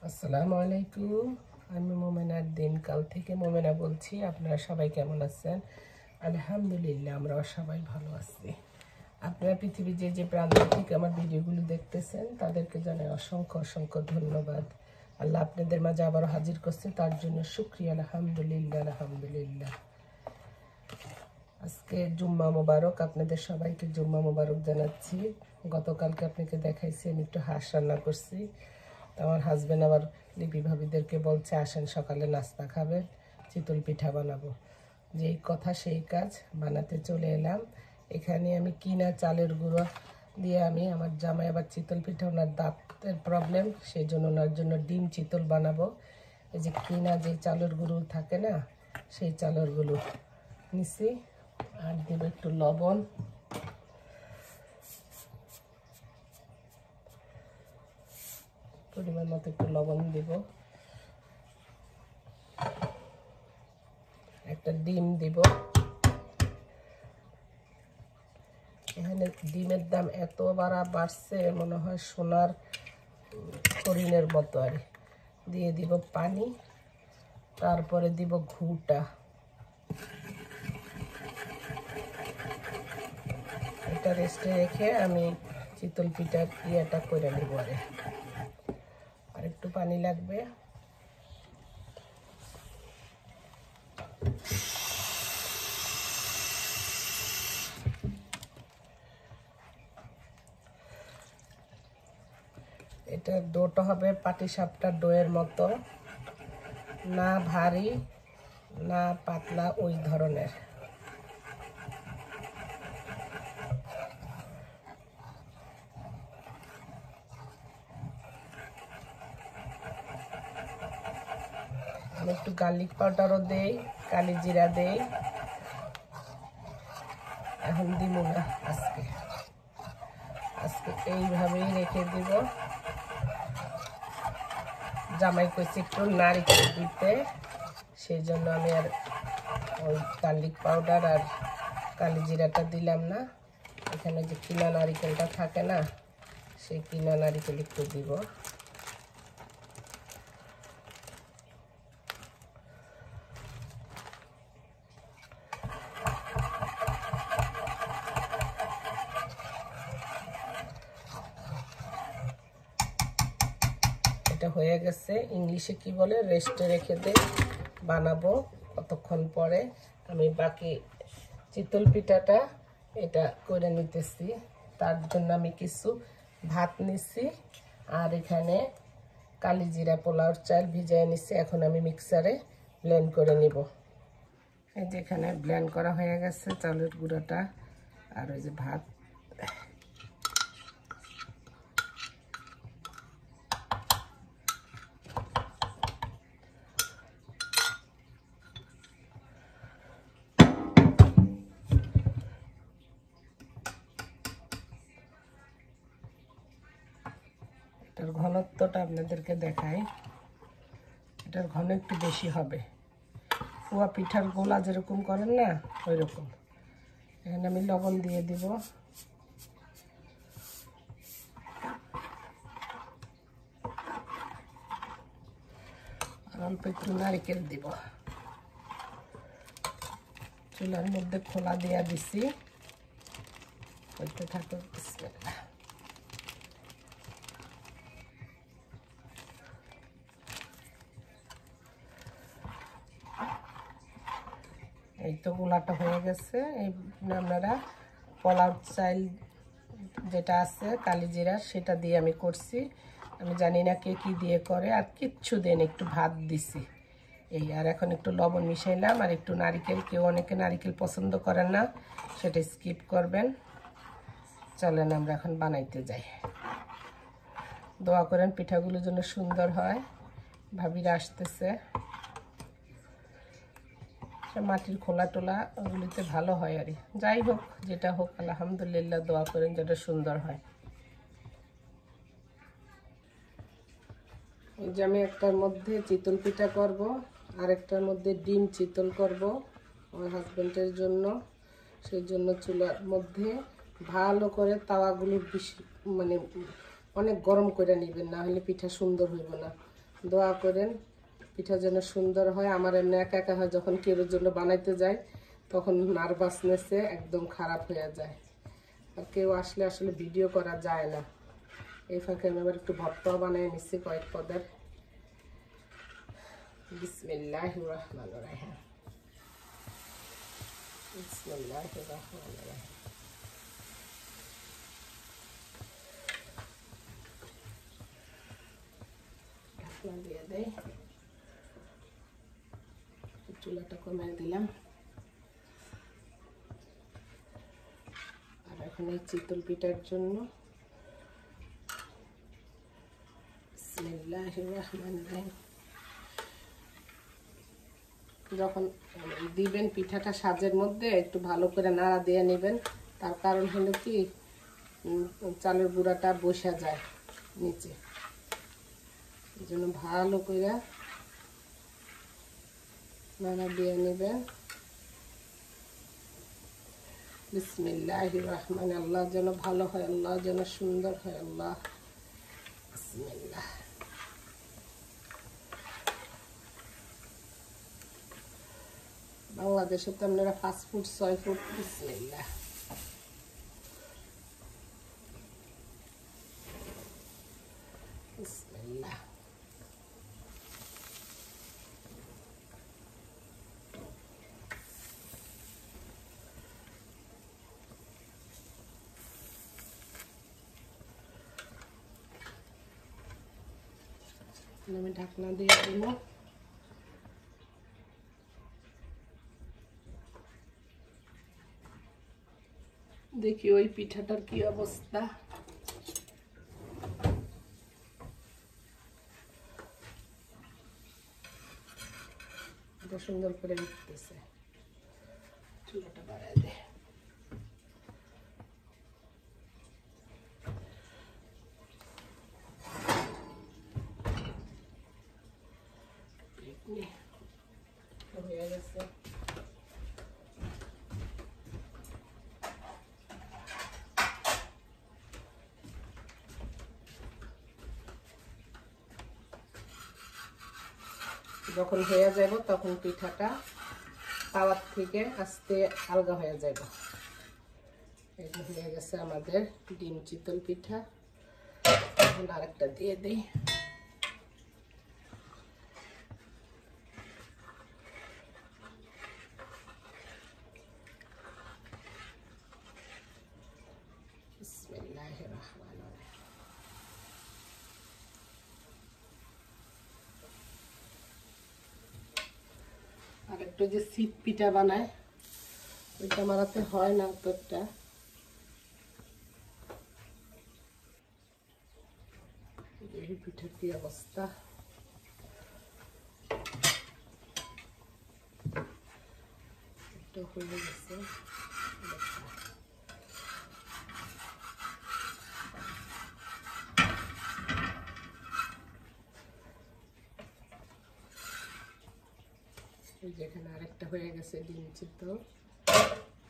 আসসালামু আলাইকুম। আমি মোমেনার দিনকাল থেকে মোমেনা বলছি। আপনারা সবাই কেমন আছেন? আলহামদুলিল্লাহ, আমরাও সবাই ভালো আছি। আপনারা পৃথিবীর যে প্রান্ত থেকে আমার ভিডিওগুলো দেখতেছেন তাদেরকে জানাই অসংখ্য অসংখ্য ধন্যবাদ। আল্লাহ আপনাদের মাঝে আবারও হাজির করছে, তার জন্য শুকরিয়া। আলহামদুলিল্লাহ আলহামদুলিল্লাহ। আজকে জুম্মা মোবারক, আপনাদের সবাইকে জুম্মা মোবারক জানাচ্ছি। গতকালকে আপনাকে দেখাইছি আমি একটু হাঁস রান্না করছি। আমার হাজব্যান্ড আবার লিপি ভাবিদেরকে বলছে আসেন সকালে নাস্তা খাবেন, চিতল পিঠা বানাবো। যেই কথা সেই কাজ, বানাতে চলে এলাম। এখানে আমি কিনা চালের গুঁড়ো দিয়ে আমার জামাই আবার চিতল পিঠা, ওনার দাঁতের প্রবলেম, সেই জন্য ওনার জন্য ডিম চিতল বানাবো। এই যে কিনা যে চালের গুঁড়ো থাকে না, সেই চালের গুঁড়ো নিছি। আর দেব একটু লবণ, পরিমাণ মতো একটু লবণ দিব, একটা ডিম দিব। এখানে ডিমের দাম এত বাড়ছে, মনে হয় সোনার হরিণের মতো। আর দিয়ে দিব পানি, তারপরে দিব ঘুটা। এটা রেস্টে রেখে আমি চিতল পিঠার ইয়েটা করে নিব। আর একটু পানি লাগবে। এটা ডোটা হবে পাটিসাপটা ডোয়ের মতো, না ভারী না পাতলা, ওই ধরনের। আমি একটু গার্লিক পাউডারও দেই, কালি জিরা দেই। এখন দিব না, আজকে এইভাবেই রেখে দিব। জামাই কইছে একটু নারকেল দিতে, সেই জন্য আমি আর ওই গার্লিক পাউডার আর কালি জিরাটা দিলাম না। এখানে যে কিনা নারকেলটা থাকে না, সেই কিনা নারকেল একটু দিব। এটা হয়ে গেছে। ইংলিশে কি বলে, রেস্টে রেখে দে, বানাবো কতক্ষণ পরে। আমি বাকি চিতল পিঠাটা এটা করে নিতেছি। তার জন্য আমি কিছু ভাত নিছি, আর এখানে কালি জিরা পোলাওর চাল ভিজিয়ে নিছি। এখন আমি মিক্সারে ব্লেন্ড করে নিব। এই যে এখানে ব্লেন্ড করা হয়ে গেছে চালের গুঁড়োটা, আর ওই যে ভাত। এটার ঘনত্বটা আপনাদেরকে দেখাই। এটার ঘন একটু বেশি হবে, পোয়া পিঠার গোলা যেরকম করেন না, ওই রকম। এখানে আমি লবণ দিয়ে দিব, আর অল্প একটু নারকেল দিব। চুলার মধ্যে খোলা দিয়ে দিছি, হইতে থাকো। বিসমিল্লাহ। এই তো গোলাটা হয়ে গেছে। এই আপনারা পোলাও চাল যেটা আছে কালি জিরা, সেটা দিয়ে আমি করছি। আমি জানি না কে কি দিয়ে করে, আর কিচ্ছু দেন, একটু ভাত দিছি এই। আর এখন একটু লবণ মিশাইলাম, আর একটু নারকেল। কেউ অনেকে নারকেল পছন্দ করেন না, সেটা স্কিপ করবেন। চলেন আমরা এখন বানাইতে যাই। দোয়া করেন পিঠাগুলো যেন সুন্দর হয়। ভাবিরা আসতেছে, মাটির খোলা টোলা ওগুলিতে ভালো হয়। আর যাই হোক, যেটা হোক আলহামদুলিল্লাহ, দোয়া করেন যেটা সুন্দর হয়। এই যে আমি একটার মধ্যে চিতল পিঠা করব, আর একটার মধ্যে ডিম চিতল করব আমার হাজবেন্ডের জন্য। সেই জন্য চুলার মধ্যে ভালো করে তাওয়াগুলো মানে অনেক গরম করে নেবেন, না হলে পিঠা সুন্দর হইব না। দোয়া করেন পিঠা যেন সুন্দর হয়। আমার এমনি একা একা হয়, যখন কেউর জন্য বানাইতে যাই তখন নার্ভাসনেসে একদম খারাপ হয়ে যায়, আর কেউ আসলে আসলে ভিডিও করা যায় না। এই ফাঁকে আমি আবার একটু ভর্তাও বানিয়ে নিচ্ছি কয়েক পদের। বিসমিল্লাহির রহমানির রহিম, বিসমিল্লাহির রহমানির রহিম। ঢাকনা দিয়ে দেই, চুলাটা কমিয়ে দিলাম। আর এখন এই চিতল পিঠার জন্য বিসমিল্লাহির রহমানির রহিম। যখন দিবেন পিঠাটা সাজের মধ্যে একটু ভালো করে নাড়া দিয়ে নেবেন, তার কারণ হলো কি চালের গুঁড়াটা বসা যায় নিচে, এই জন্য ভালো করে নাড়া দিয়ে নেবেন। বিসমিল্লাহির রহমানির, আল্লাহ যেন ভালো হয়, আল্লাহ যেন সুন্দর হয়, আল্লাহ। বিসমিল্লাহ। বাংলাদেশে তো আপনারা 5 ফুট 6 ফুট। বিসমিল্লাহ। বিসমিল্লাহ। আমি ঢাকনা দিয়ে দেবো। দেখি ওই পিঠাটার কি অবস্থা। সুন্দর করে উঠতেছে, চুলাটা বাড়ায় দে। হয়ে গেছে। যখন হয়ে যাব তখন পিঠাটা তাওয়ার থেকে আস্তে আলগা হয়ে যাব। এটা হয়ে গেছে আমাদের ডিম চিতল পিঠা। এখন আরেকটা দিয়ে দিই। বিসমিল্লাহির রহমানির রহিম। আর একটু যে শীত পিঠা বানায় ওইটা মারাতে হয় না অতটা। এই পিঠার কি অবস্থা। এটা হয়ে গেছে। যেখানে আরেকটা হয়ে গেছে ডিম চিতল।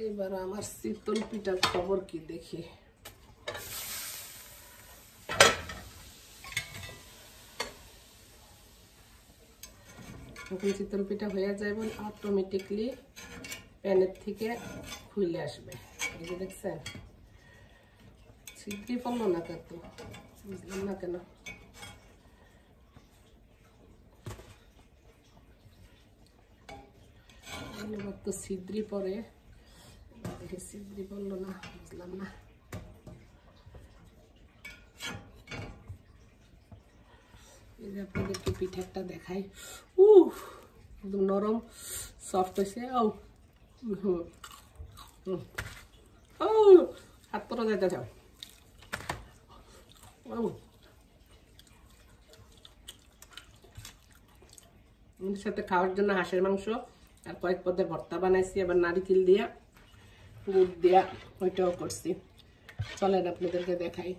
এইবার আমার চিতল পিঠার খবর কি দেখি। যখন চিতল পিঠা হয়ে যাবে অটোমেটিকলি প্যানের থেকে খুলে আসবে। এই যে দেখছেন ছিদ্রি পড়লো না, কত বুঝলাম না কেন। তো ছিদ্রি পরে, দেখে ছিদ্রি পড়লো না, বুঝলাম না। এই যে আপনাদেরকে পিঠাটা দেখাই। একদম নরম সফট হয়েছে। হাত পরা যাইতে যাও। আমাদের সাথে খাওয়ার জন্য হাঁসের মাংস আর কয়েক পদের ভর্তা বানাইছি, আবার নারিকেল দিয়া গুড় দিয়া ওইটাও করছি। চলেন আপনাদেরকে দেখাই।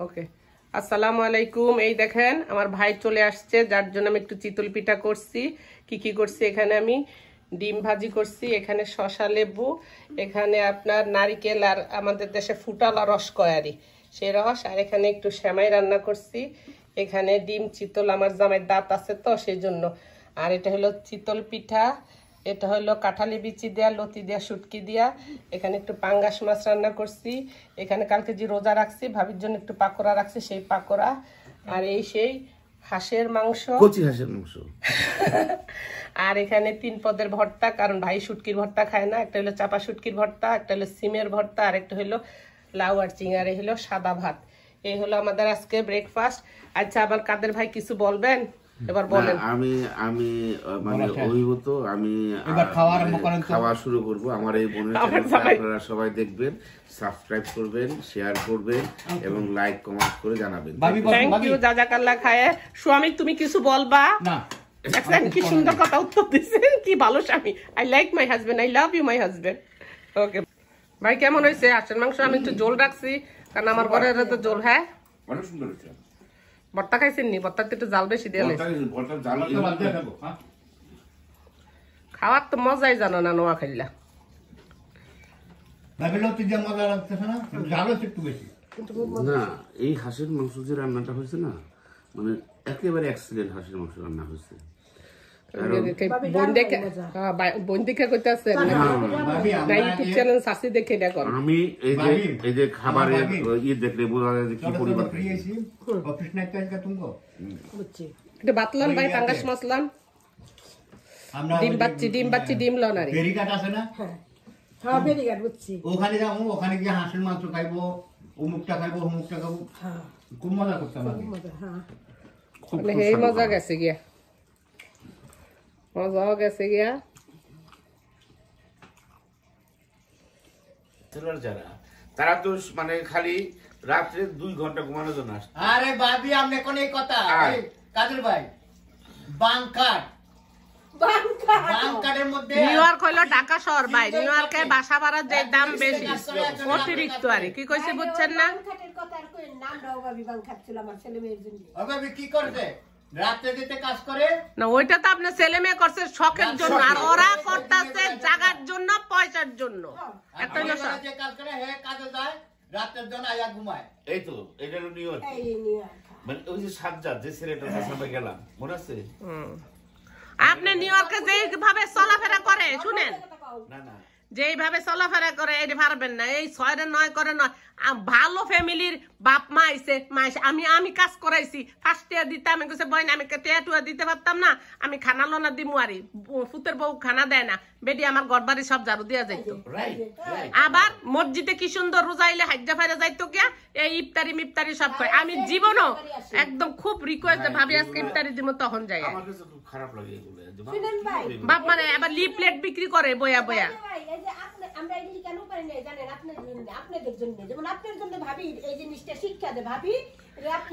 ওকে, আসসালামু আলাইকুম। এই দেখেন আমার ভাই চলে আসছে, যার জন্য আমি একটু চিতল পিঠা করছি। কি কি করছি, এখানে আমি ডিম ভাজি করছি, এখানে শসা লেবু, এখানে আপনার নারিকেল আর আমাদের দেশে ফুটালা রস কয়ারি সেই রস, আর এখানে একটু সেমাই রান্না করছি। এখানে ডিম চিতল, আমার জামাই দাঁত আছে তো সেই জন্য। আর এটা হলো চিতল পিঠা, এটা হলো কাঁঠালি বিচি দেয়া, লতি দেয়া, শুটকি দেয়া। এখানে একটু পাঙ্গাস মাছ রান্না করছি। এখানে কালকে যে রোজা রাখছি ভাবির জন্য একটু পাকোড়া রাখছি, সেই পাকোড়া। আর এই সেই হাঁসের মাংস, কচি হাঁসের মাংস। আর এখানে 3 পদের ভর্তা, কারণ ভাই শুটকির ভর্তা খায় না। একটা হলো চাপা শুটকির ভর্তা, একটা হলো সিমের ভর্তা, আর একটা হলো লাউ আর চিংড়ি, হলো সাদা ভাত। এই হলো আমাদের আজকে ব্রেকফাস্ট। আচ্ছা, আবার কাদের ভাই কিছু বলবেন? এবার বলেন। আমি মানে অভিভূত, আমি এবার খাওয়া শুরু করব। আমার এই বোনের চ্যানেলটা আপনারা সবাই দেখবেন, সাবস্ক্রাইব করবেন, শেয়ার করবেন এবং লাইক কমেন্ট করে জানাবেন। Thank you. জাজাকাল্লাহ খায়। স্বামী তুমি কিছু বলবা? না, কি সুন্দর কথা উত্তর দিচ্ছেন, কি ভালো স্বামী। I like my husband, I love you my husband. Okay ভাই, কেমন হয়েছে হাঁসের মাংস? আমি একটু ঝোল রাখছি, কারণ আমার ঘরের তো ঝোল। হ্যাঁ, অনেক সুন্দর হয়েছে। ভর্তা খাইছেন নি? ভর্তাতে একটু জাল বেশি দিয়ে খাওয়ার তো মজাই জানো না নোয়া খাইলা। না, এই হাঁসের মাংস যে রান্নাটা হয়েছে না, মানে একেবারে এক্সিলেন্ট হাঁসের মাংস রান্না হয়েছে। আমি এই যে খাবারের দেখলে বোঝা যায় কি পরিবার। বাতলাম ভাই, পাঙ্গাস মাছলাম, ডিম বাচ্চি ডিম লনারি। ওখানে যাবো, ওখানে গিয়ে হাঁসের মাংস খাইবো, অমুকটা খাইবো, অমুকটা খাবো, খুব মজা করতাম। এই মজা গেছে গিয়া, মজাও গেছে গিয়া। যারা তারা তো মানে খালি রাত্রে 2 ঘন্টা ঘুমানোর জন্য আসছে। আরে ভাবি, আপনি কোন এই কথা কাদের ভাই বাংকার বাংকারের মধ্যে নিউ ইয়র্ক হলো ঢাকা শহর ভাই। নিউ ইয়র্কে বাসা ভাড়ার যে দাম বেশি, অতিরিক্ত। আর কি কইছে বুঝছেন না? বাংকারের কথা আর কই নাম দাও ভাবি, বাংকার ছিল আমার ছেলে মেয়ের জন্য। ও ভাবি কি করবে? রাতে যেতে কাজ করে না, ওইটা তো আপনার ছেলে মেয়ে করছে শখের জন্য, আর ওরা করতেছে জাগার জন্য, পয়সার জন্য। একটা হলো যে কাজ করে হে কাজে যায়, রাতের জন্য আয়া ঘুমায়। এই তো এটা হলো নিউ ইয়র্ক। এই নিয়ে মানে ওই যে সাজ্জাদ যে ছেলেটার সাথে গেলাম, মনে আছে? আপনি নিউ ইয়র্কে যেভাবে চলাফেরা করে শুনেন, না না, যেইভাবে চলাফেরা করে এটা পারবেন না। এই 6-9 করে নয়, ভালো ফ্যামিলির বাপ মা আইছে, আমি কাজ করাইছি, ফার্স্ট টিয়া দিতে আমি কইছে বইন, আমি টিয়া দিতে পারতাম না, আমি খানা লোনা দিমু। আরি ফুতের বউ খানা দেয় না, বেডি আমার ঘর বাড়ি সব ঝাড়ু দিয়া যাইতো। আবার মসজিদে কি সুন্দর রোজাইলে হাজ্জা ফাইরা যাইতো গিয়া, এই ইফতারি সব খায়। আমি জীবনও একদম খুব রিকোয়েস্ট ভাবি আজকে ইফতারি দিব, তখন যাই। আমার কাছে খুব খারাপ লাগে এগুলো। বাপ মানে আবার লিফলেট বিক্রি করে বয়া বয়া। আমরা এই কেন পারি না জানেন? আপনাদের জন্য, যেমন আপনার জন্য ভাবি এই জিনিসটা শিক্ষা দে। ভাবি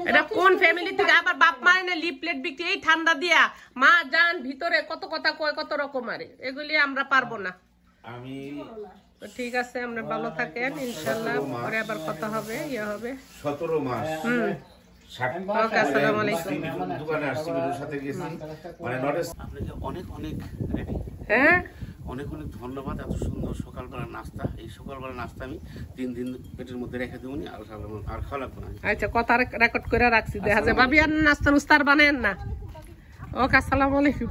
এটা কোন ফ্যামিলি থেকে আবার বাপ মারে না লিফলেট বিক্রি, এই ঠান্ডা দিয়া মা যান ভিতরে কত কথা কয়, কত রকম। আরে এগুলি আমরা পারবো না। আমি ঠিক আছে, আমরা ভালো থাকেন, ইনশাআল্লাহ পরে আবার কথা হবে, ইয়ে হবে। 17 মাস আসসালামু আলাইকুম। দোকানে আসছি, ওর সাথে গেছি, মানে নলেজ। আপনাকে অনেক রেডি, হ্যাঁ, অনেক ধন্যবাদ। এত সুন্দর সকালবেলা নাস্তা। এই সকালবেলা নাস্তা আমি 3 দিন পেটের মধ্যে রেখে দেবো, আর খাওয়া লাগবে না। আচ্ছা, কথা রেকর্ড করে রাখছি, দেখা যায় ভাবি আর নাস্তা নুস্তার বানায়েন না। ওকে, আসসালামু আলাইকুম।